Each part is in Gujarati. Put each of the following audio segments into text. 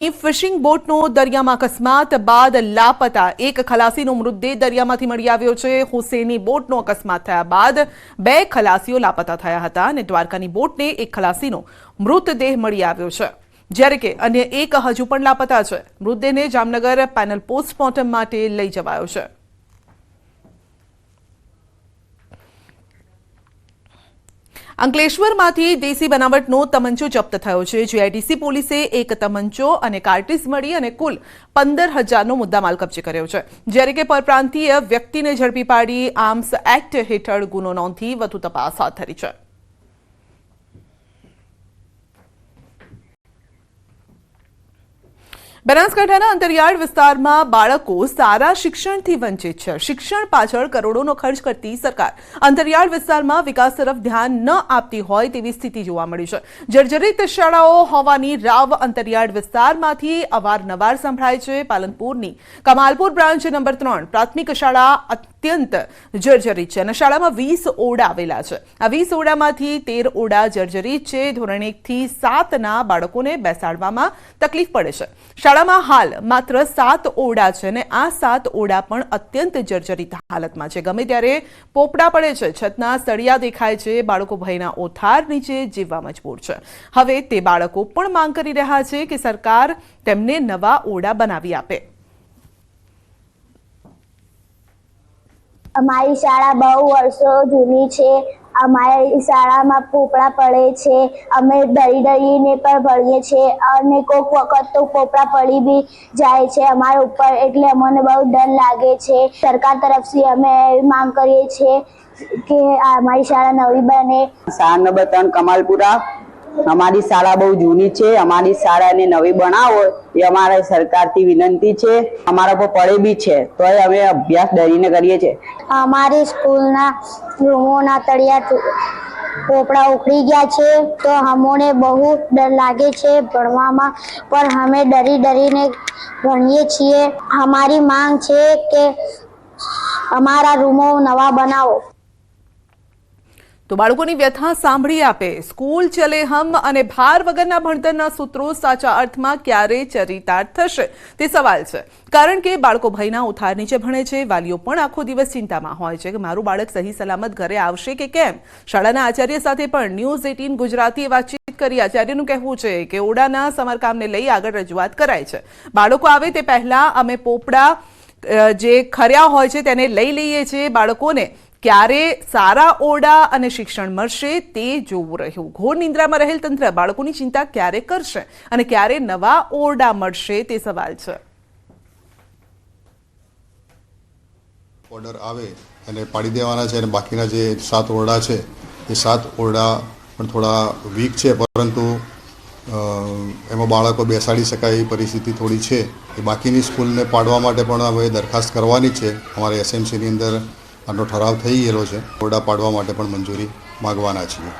ફિશિંગ બોટનો દરિયામાં અકસ્માત બાદ લાપતા એક ખલાસીનો મૃતદેહ દરિયામાંથી મળી આવ્યો છે। હુસેની બોટનો અકસ્માત થયા બાદ બે ખલાસીઓ લાપતા થયા હતા અને દ્વારકાની બોટને એક ખલાસીનો મૃતદેહ મળી આવ્યો છે, જ્યારે કે અન્ય એક હજુ પણ લાપતા છે। મૃતદેહને જામનગર પેનલ પોસ્ટમોર્ટમ માટે લઈ જવાયો છે। અંકલેશ્વરમાંથી દેશી બનાવટનો તમંચો જપ્ત થયો છે। જીઆઈડીસી પોલીસે એક તમંચો અને કાર્ટ્રિજ મળી અને કુલ 15,000નો મુદ્દામાલ કબજે કર્યો છે, જ્યારે કે પરપ્રાંતીય વ્યક્તિને ઝડપી પાડી આર્મ્સ એક્ટ હેઠળ ગુનો નોંધી વધુ તપાસ હાથ ધરી છે। બનાસકાંઠાના અંતરિયાળ વિસ્તારમાં બાળકો સારા શિક્ષણથી વંચિત છે। શિક્ષણ પાછળ કરોડોનો ખર્ચ કરતી સરકાર અંતરિયાળ વિસ્તારમાં વિકાસ તરફ ધ્યાન ન આપતી હોય તેવી સ્થિતિ જોવા મળી છે। જર્જરિત શાળાઓ હોવાની રાવ અંતરિયાળ વિસ્તારમાંથી અવારનવાર સંભળાય છે। પાલનપુરની કમાલપુર બ્રાન્ચ નંબર 3 પ્રાથમિક શાળા અત્યંત જર્જરિત છે અને શાળામાં 20 ઓરડા આવેલા છે। આ 20 ઓરડામાંથી 13 ઓરડા જર્જરિત છે। ધોરણ 1 થી 7ના બાળકોને બેસાડવામાં તકલીફ પડે છે। શાળામાં હાલ માત્ર 7 ઓરડા છે અને આ 7 ઓરડા પણ અત્યંત જર્જરિત હાલતમાં છે। ગમે ત્યારે પોપડા પડે છે, છતના સળિયા દેખાય છે। બાળકો ભયના ઓથાર નીચે જીવવા મજબૂર છે। હવે તે બાળકો પણ માંગ કરી રહ્યા છે કે સરકાર તેમને નવા ઓરડા બનાવી આપે। અમારી શાળા બહુ વર્ષો જૂની છે। અમારી શાળામાં પોપડા પડે છે। અમે ડરીને પણ ભણીએ છીએ અને કોઈક વખત તો પોપડા પડી બી જાય છે અમારા ઉપર, એટલે અમને બહુ ડર લાગે છે। સરકાર તરફથી અમે માંગ કરીએ છીએ કે અમારી શાળા નવી બને। શાળા નંબર 3 કમાલપુરા। અમારી શાળા બહુ જૂની છે। અમારી શાળાને નવી બનાવો એ અમારા સરકારથી વિનંતી છે। અમારા પર પડે બી છે તોય અમે અભ્યાસ ડરીને કરીએ છીએ। અમારી સ્કૂલના રૂમોના તળિયા પોપડા ઉખડી ગયા છે તો અમને બહુ ડર લાગે છે ભણવામાં, પણ અમે ડરીને ભણીએ છીએ। અમારી માંગ છે કે અમારા રૂમો નવા બનાવો। તો બાળકોની વ્યથા સાંભળી આપે। સ્કૂલ ચલે હમ અને ભાર વગરના ભણતરના સૂત્રો સાચા અર્થમાં ક્યારે ચરિતાર્થ થશે તે સવાલ છે, કારણ કે બાળકો ભયના ઉથાર નીચે ભણે છે। વાલીઓ પણ આખો દિવસ ચિંતામાં હોય છે કે મારું બાળક સહી સલામત ઘરે આવશે કે કેમ। શાળાના આચાર્ય સાથે પણ ન્યૂઝ 18 ગુજરાતીએ વાતચીત કરી। આચાર્યનું કહેવું છે કે ઓરડાના સમારકામને લઈ આગળ રજૂઆત કરાય છે। બાળકો આવે તે પહેલા અમે પોપડા જે ખર્યા હોય છે તેને લઈ લઈએ છીએ। બાળકોને ક્યારે સારા ઓરડા અને શિક્ષણ મળશે તે જોવું રહ્યું। ઘોર નિંદ્રામાં રહેલ તંત્ર બાળકોની ચિંતા ક્યારે કરશે અને ક્યારે નવા ઓરડા મળશે તે સવાલ છે। ઓર્ડર આવે અને પાડી દેવાના છે અને બાકીના જે 7 ઓરડા છે એ 7 ઓરડા પણ થોડા વીક છે, પરંતુ એમાં બાળકો બેસાડી શકાય એવી પરિસ્થિતિ થોડી છે। એ બાકીની સ્કૂલને પાડવા માટે પણ હવે દરખાસ્ત કરવાની છે। અમારે એસએમસીની અંદર આનો ઠરાવ થઈ ગયેલો છે। ઓરડા પાડવા માટે પણ મંજૂરી માંગવાના છીએ।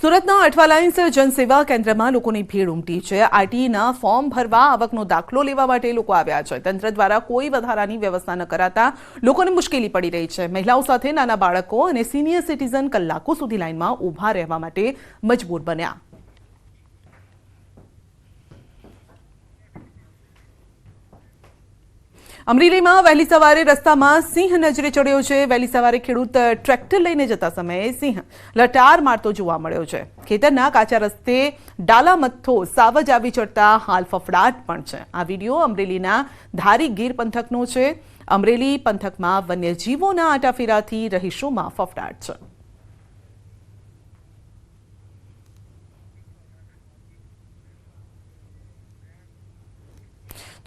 સુરતના અઠવાલાઇન્સ જનસેવા કેન્દ્રમાં લોકોની ભીડ ઉમટી છે। આરટીઈના ફોર્મ ભરવા આવકનો દાખલો લેવા માટે લોકો આવ્યા છે। તંત્ર દ્વારા કોઈ વધારાની વ્યવસ્થા ન કરાતા લોકોને મુશ્કેલી પડી રહી છે। મહિલાઓ સાથે નાના બાળકો અને સિનિયર સિટીઝન કલાકો સુધી લાઇનમાં ઊભા રહેવા માટે મજબૂર બન્યા। અમરેલીમાં વહેલી સવારે રસ્તામાં સિંહ નજરે ચડ્યો છે। વહેલી સવારે ખેડૂત ટ્રેક્ટર લઈને જતા સમયે સિંહ લટાર મારતો જોવા મળ્યો છે। ખેતરના કાચા રસ્તે ડાલા મથ્થો સાવજ આવી ચડતા હાલ ફફડાટ પણ છે। આ વિડીયો અમરેલીના ધારી ગીર પંથકનો છે। અમરેલી પંથકમાં વન્યજીવોના આટાફેરાથી રહીશોમાં ફફડાટ છે।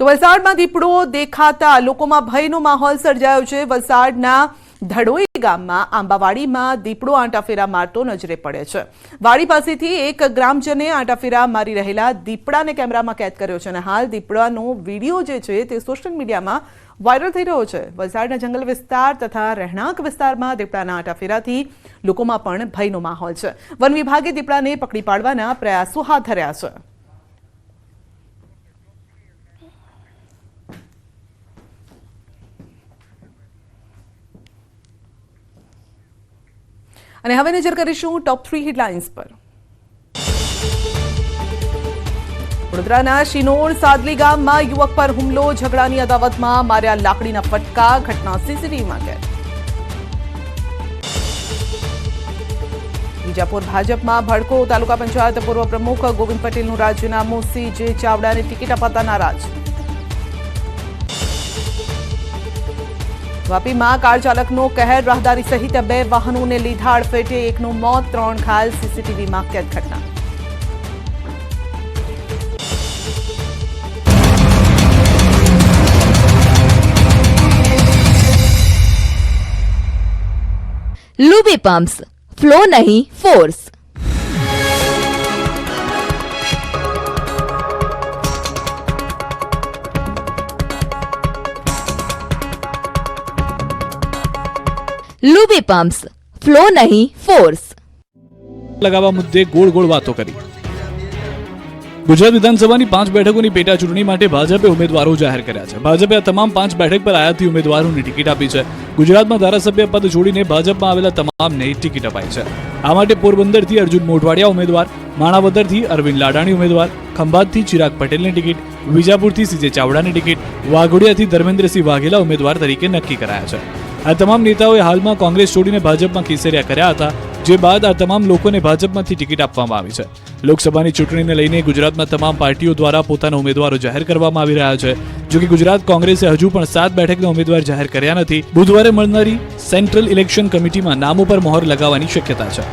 તો વલસાડમાં દીપડો દેખાતા લોકોમાં ભયનો માહોલ સર્જાયો છે। વલસાડના ધડોઈ ગામમાં આંબાવાડીમાં દીપડો આંટાફેરા મારતો નજરે પડે છે। વાડી પાસેથી એક ગ્રામજને આંટાફેરા મારી રહેલા દીપડાને કેમેરામાં કેદ કર્યો છે અને હાલ દીપડાનો વિડીયો જે છે તે સોશિયલ મીડિયામાં વાયરલ થઈ રહ્યો છે। વલસાડના જંગલ વિસ્તાર તથા રહેણાંક વિસ્તારમાં દીપડાના આંટાફેરાથી લોકોમાં પણ ભયનો માહોલ છે। વન વિભાગે દીપડાને પકડી પાડવાના પ્રયાસો હાથ ધર્યા છે। અને હવે નજર કરીશું ટોપ 3 હેડલાઇન્સ પર। વડોદરાના શિનોર સાદલી ગામમાં યુવક પર હુમલો, ઝઘડાની અદાવતમાં માર્યા લાકડીના ફટકા, ઘટના સીસીટીવીમાં કેદ. વિજાપુર ભાજપમાં ભડકો, તાલુકા પંચાયત પૂર્વ પ્રમુખ ગોવિંદ પટેલનું રાજીનામું, CJ ચાવડાને ટિકિટ અપાતા નારાજ. વાપીમાં કાર ચાલકનો કહેર, રાહદારી સહિત 2 વાહનોને લીધા અડફેટે, એકનું મોત, 3 ઘાયલ, સીસીટીવીમાં કેદ ઘટના. लुबी पम्प्स, फ्लो नहीं फोर्स. लुबी पम्प्स, फ्लो नहीं फोर्स. लगावा मुद्दे गोળ ગોળ વાતો કરી. ગુજરાત વિધાનસભાની 5 બેઠકોની પેટા ચૂંટણી માટે ભાજપે ઉમેદવારો જાહેર કર્યા છે. ભાજપે આ તમામ 5 બેઠક પર આયાથી ઉમેદવારોને ટિકિટ આપી છે. ગુજરાતમાં ધારાસભ્ય પદ છોડીને ભાજપમાં આવેલા તમામને ટિકિટ અપાઈ છે. આ માટે પોરબંદરથી અર્જુન મોઢવાડિયા ઉમેદવાર, માણાવદરથી અરવિંદ લાડાણી ઉમેદવાર, ખંભાતથી ચિરાગ પટેલની ટિકિટ, વિજાપુરથી CJ ચાવડાની ટિકિટ, વાઘોડિયાથી ધર્મેન્દ્રસિંહ વાઘેલા ઉમેદવાર તરીકે નક્કી કરાયા છે. આ તમામ નેતાઓએ હાલમાં કોંગ્રેસ છોડીને ભાજપમાં કેસરિયા કર્યા હતા, જે બાદ આ તમામ લોકોને ભાજપમાંથી ટિકિટ આપવામાં આવી છે. લોકસભાની ચૂંટણીને લઈને ગુજરાતમાં તમામ પાર્ટીઓ દ્વારા પોતાના ઉમેદવારો જાહેર કરવામાં આવી રહ્યા છે. જો કે ગુજરાત કોંગ્રેસે હજુ પણ 7 બેઠકના ઉમેદવાર જાહેર કર્યા નથી. બુધવારે મળનારી સેન્ટ્રલ ઇલેક્શન કમિટીમાં નામો પર મહોર લગાવવાની શક્યતા છે.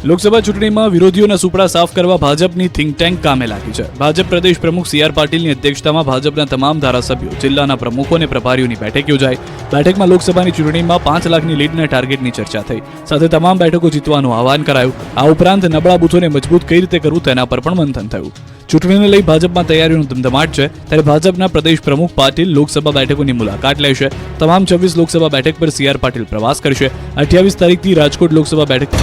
લોકસભા ચૂંટણીમાં વિરોધીઓના સુપડા સાફ કરવા ભાજપની થિંક ટેન્ક કામે લાગી છે. ભાજપ પ્રદેશ પ્રમુખ CR પાટીલની અધ્યક્ષતામાં ભાજપના તમામ ધારાસભ્યો, જિલ્લાના પ્રમુખો અને પ્રભારીઓની બેઠક યોજાઈ. બેઠકમાં લોકસભાની ચૂંટણીમાં 5 લાખની લીડના ટાર્ગેટની ચર્ચા થઈ. સાથે તમામ બેઠકો જીતવાનું આહવાન કરાયું. આ ઉપરાંત નબળા બૂથોને મજબૂત કઈ રીતે કરવું તેના પર પણ મંથન થયું. ચૂંટણીને લઈ ભાજપમાં તૈયારીઓનો ધમધમાટ છે. ત્યારે ભાજપના પ્રદેશ પ્રમુખ પાટીલ લોકસભા બેઠકોની મુલાકાત લેશે. તમામ 26 લોકસભા બેઠક પર CR પાટીલ પ્રવાસ કરશે. 28 તારીખથી રાજકોટ લોકસભા બેઠક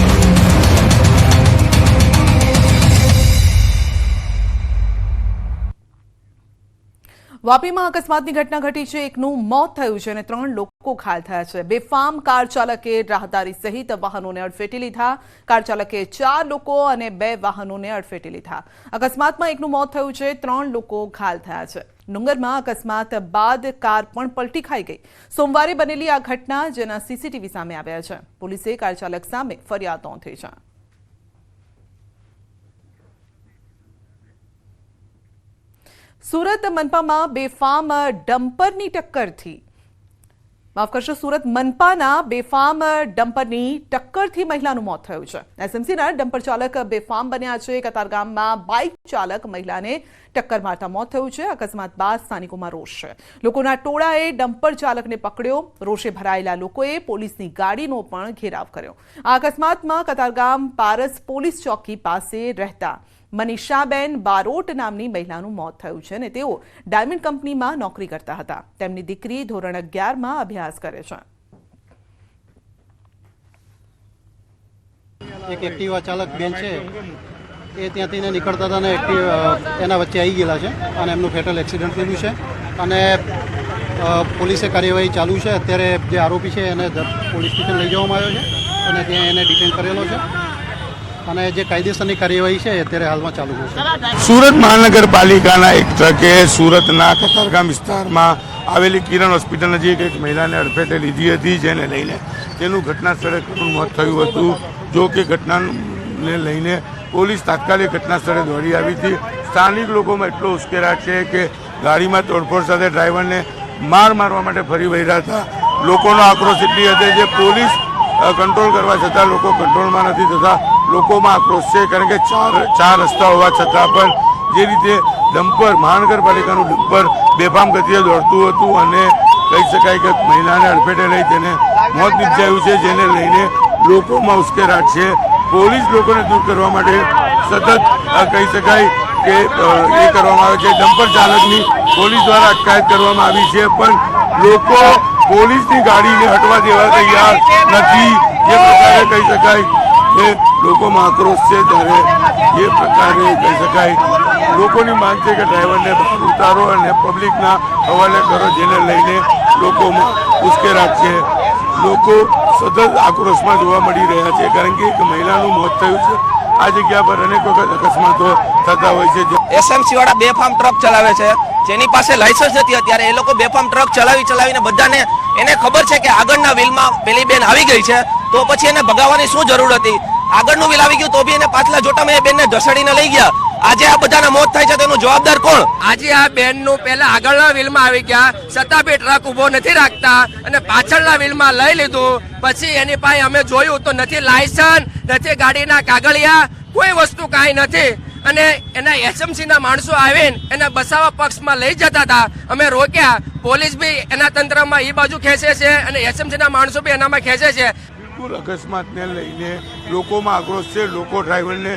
વાપીમાં અકસ્માતની ઘટના ઘટી છે. એકનું મોત થયું છે અને 3 લોકો ઘાયલ થયા છે. બેફામ કાર ચાલકે રાહદારી સહિત વાહનોને અડફેટી લીધા. કાર ચાલકે 4 લોકો અને 2 વાહનોને અડફેટી લીધા. અકસ્માતમાં એકનું મોત થયું છે, 3 લોકો ઘાયલ થયા છે. ડુંગરમાં અકસ્માત બાદ કાર પણ પલટી ખાઈ ગઈ. સોમવારે બનેલી આ ઘટના, જેના CCTV સામે આવ્યા છે. પોલીસે કાર ચાલક સામે ફરિયાદ નોંધી છે. સુરત મનપામાં બેફામ ડમ્પરની ટક્કરથી સુરત મનપાના બેફામ ડમ્પરની ટક્કરથી મહિલાનું મોત થયું છે. SMCના ડમ્પર ચાલક બેફામ બન્યા છે. કતારગામમાં બાઇક ચાલક મહિલાને ટક્કર મારતા મોત થયું છે. અકસ્માત બાદ સ્થાનિકોમાં રોષ છે. લોકોના ટોળાએ ડમ્પર ચાલકને પકડ્યો. રોષે ભરાયેલા લોકોએ પોલીસની ગાડીનો પણ ઘેરાવ કર્યો. આ અકસ્માતમાં કતારગામ પારસ પોલીસ ચોકી પાસે રહેતા મનીષાબેન બારોટ નામની મહિલાનું મોત થયું છે અને તેઓ ડાયમંડ કંપનીમાં નોકરી કરતા હતા. તેમની દીકરી ધોરણ 11માં અભ્યાસ કરે છે. એક એક્ટિવા ચાલક બેન છે, એ ત્યાંથી નીકળતા હતા અને એના વચ્ચે આવી ગયેલા છે અને એમનું ફેટલ એક્સિડન્ટ થયેલું છે અને પોલીસે કાર્યવાહી ચાલુ છે. અત્યારે જે આરોપી છે એને પોલીસ સ્ટેશન લઈ જવામાં આવ્યો છે અને ત્યાં એને ડિટેન કરેલો છે અને જે કાયદેસરની કાર્યવાહી છે અત્યારે હાલમાં ચાલુ છે. સુરત મહાનગરપાલિકાના એક ટ્રકે સુરતના કતારગામ વિસ્તારમાં આવેલી કિરણ હોસ્પિટલ નજીક એક મહિલાને અડફેટે લીધી હતી, જેને લઈને તેનું ઘટના સ્થળે કરુણ મોત થયું હતું. જો કે ઘટનાને લઈને પોલીસ તાત્કાલિક ઘટના સ્થળે દોડી આવી હતી. સ્થાનિક લોકોમાં એટલો ઉશ્કેરાટ છે કે ગાડીમાં તોડફોડ સાથે ડ્રાઈવરને મારવા માટે ફરી વળ્યા હતા. લોકોનો આક્રોશ એટલી હતી જે પોલીસ કંટ્રોલ કરવા છતાં લોકો કંટ્રોલમાં નથી થતા. લોકોમાં આક્રોશ છે, કારણ કે ચાર રસ્તા હોવા છતાં પણ જે રીતે ડમ્પર, મહાનગરપાલિકાનું ડમ્પર બેફામ ગતિએ દોડતું હતું અને કહી શકાય કે મહિલાને અડફેટે લઈ તેને મોત નિપજાયું છે, જેને લઈને લોકોમાં ઉશ્કેરાટ છે. પોલીસ લોકોને દૂર કરવા માટે સતત કહી શકાય કે એ કરવામાં આવે છે. ડમ્પર ચાલકની પોલીસ દ્વારા અટકાયત કરવામાં આવી છે, પણ લોકો પોલીસની ગાડીને હટવા દેવા તૈયાર નથી. જે પ્રકારે કહી શકાય કે લોકોમાં આક્રોશ છે, ત્યારે એ પ્રકારે કહી શકાય લોકોની માંગ છે કે ડ્રાઈવરને બહાર ઉતારો અને પબ્લિકના હવાલે કરો, જેને લઈને લોકોમાં ઉશ્કેરાટ છે. લોકો સતત આક્રોશમાં જોવા મળી રહ્યા છે, કારણ કે એક મહિલાનું મોત થયું છે. આ જગ્યા પર અનેક વખત અકસ્માતો થતા હોય છે. એસએમસી વાળા બેફામ ટ્રક ચલાવે છે, જેની પાસે લાયસન્સ નથી. અત્યારે એ લોકો બેફામ ટ્રક ચલાવીને બધાને એને ખબર છે કે આગળના વ્હીલમાં પેલી બેન આવી ગઈ છે, તો પછી એને ભગાવવાની શું જરૂર હતી? આગળનું વ્હીલ આવી ગયું તો બી એને પાછલા જોટામાં એ બેનને ધસડીને લઈ ગયા. આજે આ બધાના મોત થાય છે, તેનું જવાબદાર કોણ? આજે આ બેન નું પહેલા આગળના વ્હીલમાં આવી ગયા, છતાં બી ટ્રક ઉભો નથી રાખતા અને પાછળના વ્હીલમાં લઈ લીધું. પછી એની પાસે અમે જોયું તો નથી લાયસન્સ, નથી ગાડીના કાગળિયા, કોઈ વસ્તુ કાંઈ નથી. અને એના એસએમસી ના માણસો આવીને એને બસાવા પક્ષમાં લઈ જતા હતા. અમે રોક્યા, પોલીસ બી એના તંત્રમાં એ બાજુ ખેંચે છે અને એસએમસી ના માણસો બી એનામાં ખેંચે છે. અકસ્માતને લઈને લોકોમાં આક્રોશ છે. લોકો ડ્રાઈવરને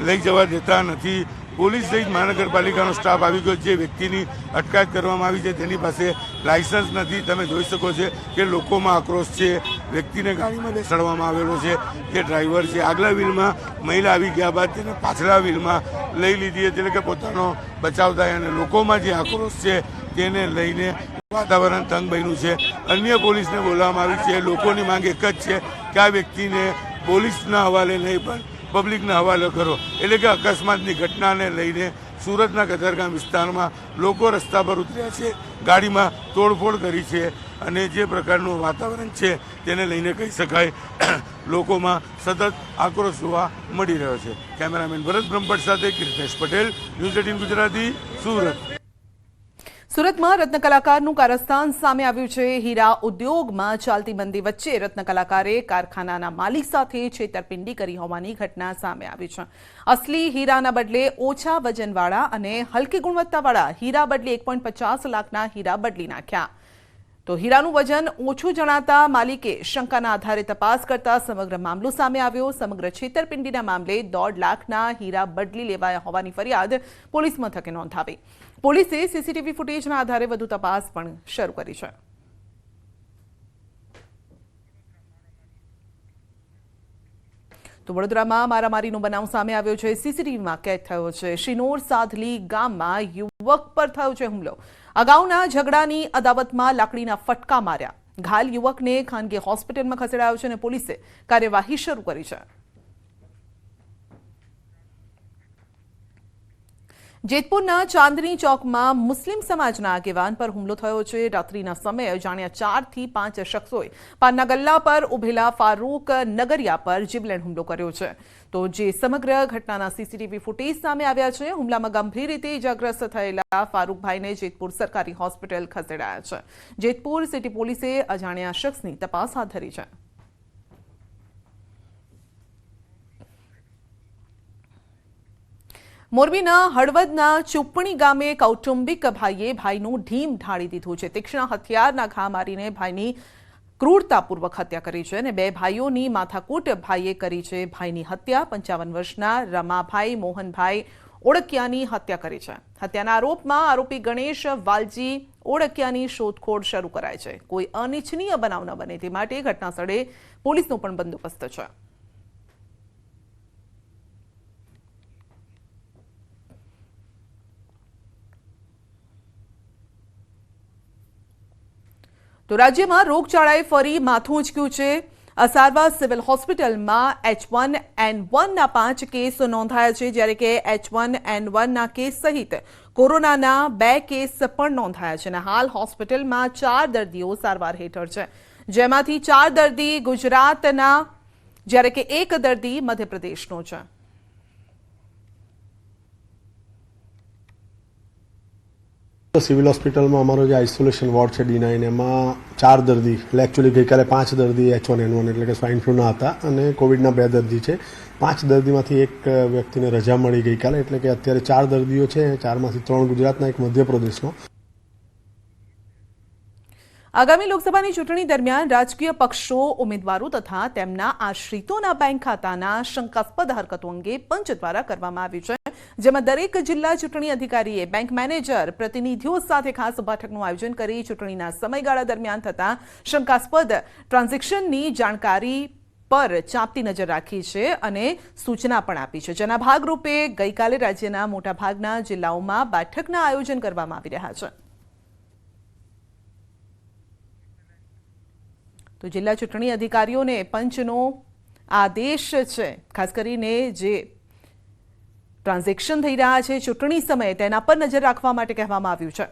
લઈ જવા દેતા નથી. પોલીસ સહિત મહાનગરપાલિકાનો સ્ટાફ આવી ગયો. જે વ્યક્તિની અટકાયત કરવામાં આવી છે તેની પાસે લાયસન્સ નથી. તમે જોઈ શકો છો કે લોકોમાં આક્રોશ છે. વ્યક્તિને ગાડીમાં બેસાડવામાં આવેલો છે, જે ડ્રાઈવર છે. આગલા વ્હીલમાં મહિલા આવી ગયા બાદ તેને પાછલા વ્હીલમાં લઈ લીધી હતી, એટલે કે પોતાનો બચાવ થાય. અને લોકોમાં જે આક્રોશ છે તેને લઈને વાતાવરણ તંગ બન્યું છે. અન્ય પોલીસને બોલાવવામાં આવી છે. લોકોની માંગ એક જ છે કે આ વ્યક્તિને પોલીસના હવાલે નહીં પણ પબ્લિકના હવાલે કરો. એટલે કે અકસ્માતની ઘટનાને લઈને સુરતના કતારગામ વિસ્તારમાં લોકો રસ્તા પર ઉતર્યા છે, ગાડીમાં તોડફોડ કરી છે. અને જે પ્રકારનું વાતાવરણ છે તેને લઈને કહી શકાય લોકોમાં સતત આક્રોશ જોવા મળી રહ્યો છે. કેમેરામેન ભરત બ્રહ્મભટ્ટ સાથે કીર્તેશ પટેલ, ન્યૂઝ 18 ગુજરાતી, સુરત. સુરતમાં રત્ન કલાકારનું કારસ્તાન સામે આવ્યું છે. હીરા ઉદ્યોગમાં ચાલતી મંદી વચ્ચે રત્ન કલાકારે કારખાનાના માલિક સાથે છેતરપિંડી કરી હોવાની ઘટના સામે આવી છે. અસલી હીરાના બદલે ઓછા વજનવાળા અને હલકી ગુણવત્તાવાળા હીરા બદલે 1.50 લાખના હીરા બદલી નાખ્યા. તો હીરાનું વજન ઓછું જણાતા માલિકે શંકાના આધારે તપાસ કરતા સમગ્ર મામલો સામે આવ્યો. સમગ્ર છેતરપિંડીના મામલે 1.5 લાખના હીરા બદલી લેવાયા હોવાની ફરિયાદ પોલીસ મથકે નોંધાવી. પોલીસે સીસીટીવી ફૂટેજના આધારે વધુ તપાસ પણ શરૂ કરી છે. તો વડોદરામાં મારામારીનો બનાવ સામે આવ્યો છે. સીસીટીવીમાં કેદ થયો છે. શિનોર સાધલી ગામમાં યુવક પર થયો છે હુમલો. અગાઉના ઝઘડાની અદાવતમાં લાકડીના ફટકા માર્યા. ઘાયલ યુવકને ખાનગી હોસ્પિટલમાં ખસેડાયો છે અને પોલીસે કાર્યવાહી શરૂ કરી છે. જેતપુરના ચાંદની ચોકમાં મુસ્લિમ સમાજના આગેવાન પર હુમલો થયો છે. રાત્રિના સમયે જાણ્યા 4 થી 5 શખ્સોએ પાનના ગલ્લા પર ઉભેલા ફારૂક નગરિયા પર જીવલેણ હુમલો કર્યો છે. તો જે સમગ્ર ઘટનાના સીસીટીવી ફૂટેજ સામે આવ્યા છે. હુમલામાં ગંભીર રીતે ઇજાગ્રસ્ત થયેલા ફારૂકભાઈને જેતપુર સરકારી હોસ્પિટલ ખસેડાયા છે. જેતપુર સિટી પોલીસે અજાણ્યા શખ્સની તપાસ હાથ ધરી છે. મોરબીના હળવદના ચુપ્પણી ગામે કૌટુંબિક ભાઈએ ભાઈનું ઢીમ ઢાળી દીધું છે. તીક્ષ્ણ હથિયારના ઘા મારીને ભાઈની ક્રૂરતાપૂર્વક હત્યા કરી છે અને 2 ભાઈઓની માથાકૂટ ભાઈએ કરી છે. ભાઈની હત્યા 55 વર્ષના રમાભાઈ મોહનભાઈ ઓળકિયાની હત્યા કરી છે. હત્યાના આરોપમાં આરોપી ગણેશ વાલજી ઓળકિયાની શોધખોળ શરૂ કરાઈ છે. કોઈ અનિચ્છનીય બનાવ ન બને તે માટે ઘટનાસ્થળે પોલીસનો પણ બંદોબસ્ત છે. તો રાજ્યમાં રોગચાળાએ ફરી માથું ઉંચક્યું છે. અસારવા સિવિલ હોસ્પિટલમાં H1N1ના 5 કેસ નોંધાયા છે, જ્યારે કે H1N1ના કેસ સહિત કોરોનાના 2 કેસ પણ નોંધાયા છે અને હાલ હોસ્પિટલમાં 4 દર્દીઓ સારવાર હેઠળ છે, જેમાંથી 4 દર્દી ગુજરાતના જ્યારે કે 1 દર્દી મધ્યપ્રદેશનો છે. સિવિલ હોસ્પિટલમાં અમારો જે આઇસોલેશન વોર્ડ છે D9 એમાં 4 દર્દી એટલે એકચ્યુઅલી ગઈકાલે 5 દર્દી H1N1 એટલે કે સ્વાઇન ફ્લૂના હતા અને કોવિડના 2 દર્દી છે. 5 દર્દીમાંથી 1 વ્યક્તિને રજા મળી ગઈકાલે, એટલે કે અત્યારે 4 દર્દીઓ છે. 4માંથી 3 ગુજરાતના, 1 મધ્યપ્રદેશનો. આગામી લોકસભાની ચૂંટણી દરમિયાન રાજકીય પક્ષો ઉમેદવારો તથા તેમના આશ્રિતોના બેંક ખાતાના શંકાસ્પદ હરકતો અંગે પંચ દ્વારા કરવામાં આવ્યું છે, જેમાં દરેક જિલ્લા ચૂંટણી અધિકારીએ બેંક મેનેજર પ્રતિનિધિઓ સાથે ખાસ બેઠકનું આયોજન કરી ચૂંટણીના સમયગાળા દરમિયાન થતા શંકાસ્પદ ટ્રાન્ઝેક્શનની જાણકારી પર ચાંપતી નજર રાખી છે અને સૂચના પણ આપી છે, જેના ભાગરૂપે ગઈકાલે રાજ્યના મોટાભાગના જિલ્લાઓમાં બેઠકના આયોજન કરવામાં આવી રહ્યા છે. તો જિલ્લા ચૂંટણી અધિકારીઓને પંચનો આદેશ છે, ખાસ કરીને જે ટ્રાન્ઝેક્શન થઈ રહ્યા છે ચૂંટણી સમયે તેના પર નજર રાખવા માટે કહેવામાં આવ્યું છે.